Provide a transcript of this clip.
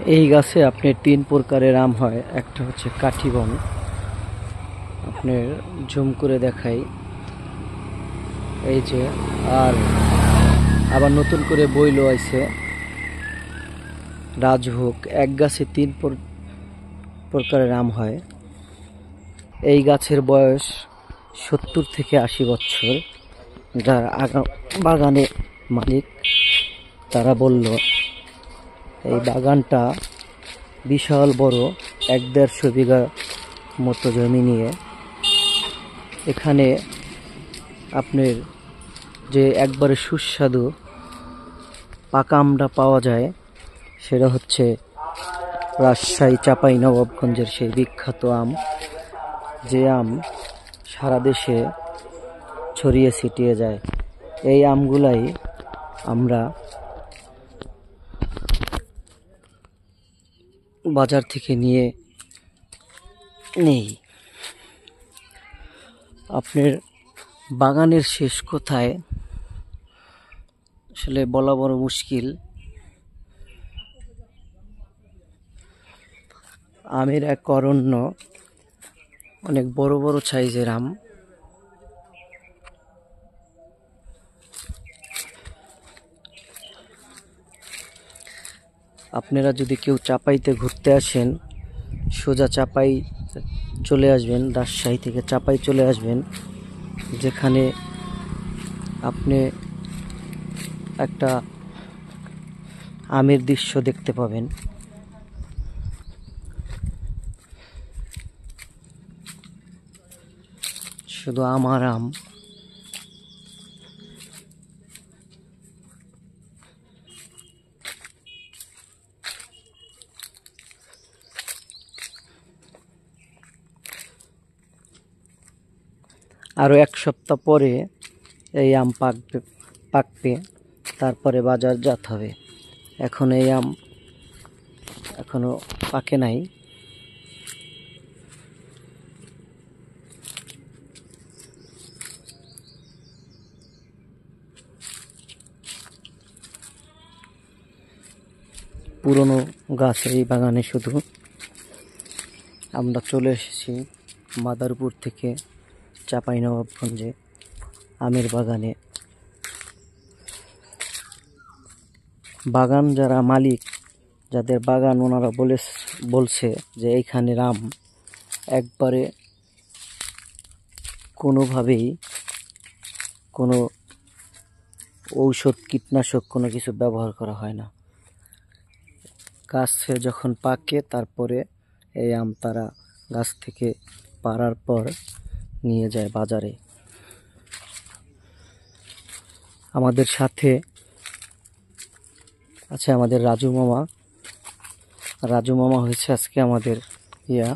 এই গাছে আপনার 3 প্রকারের আম হয়। একটা হচ্ছে কাঠিবন, আপনার জুম করে দেখাই, এই যে। আর আবার নতুন করে বইলো আইছে রাজভোগ। এক গাছে 3 প্রকারের আম হয়। এই গাছের বয়স 70 থেকে 80 বছর। যারা বাগানে মালিক তারা বলল এই বাগানটা বিশাল বড়, 1-150 বিঘা মতো জমি নিয়ে। এখানে আপনার যে একবারে সুস্বাদু পাকা আমটা পাওয়া যায় সেটা হচ্ছে রাজশাহী চাঁপাইনবাবগঞ্জের সেই বিখ্যাত আম, যে আম সারা দেশে ছড়িয়ে ছিটিয়ে যায়। এই আমগুলাই আমরা বাজার থেকে নিয়ে নেই। আপনার বাগানের শেষ কোথায় আসলে বলা বড় মুশকিল। আমের এক অরণ্য, অনেক বড় বড় সাইজের আম। আপনারা যদি কেউ চাপাইতে ঘুরতে আসেন, সোজা চাপাই চলে আসবেন, রাজশাহী থেকে চাপাই চলে আসবেন, যেখানে আপনি একটা আমের দৃশ্য দেখতে পাবেন। শুধু আম আর আম। আরো 1 সপ্তাহ পরে এই আম পাকবে, তারপরে বাজারজাত হবে। এখন এই আম এখনো পাকে নাই। পুরনো গাছ এই বাগানে শুধু। আমরা চলে এসেছি মাদারপুর থেকে চাঁপাইনবাবগঞ্জে আমের বাগানে। বাগান যারা মালিক, যাদের বাগান, ওনারা বলছে যে এইখানের আম একবারে কোনোভাবেই কোনো ঔষধ, কীটনাশক কোনো কিছু ব্যবহার করা হয় না। গাছে যখন পাকে তারপরে এই আম তারা গাছ থেকে পাড়ার পর নিয়ে যায় বাজারে। আমাদের সাথে আছে আমাদের রাজু মামা। রাজু মামা হয়েছে আজকে আমাদের ইয়া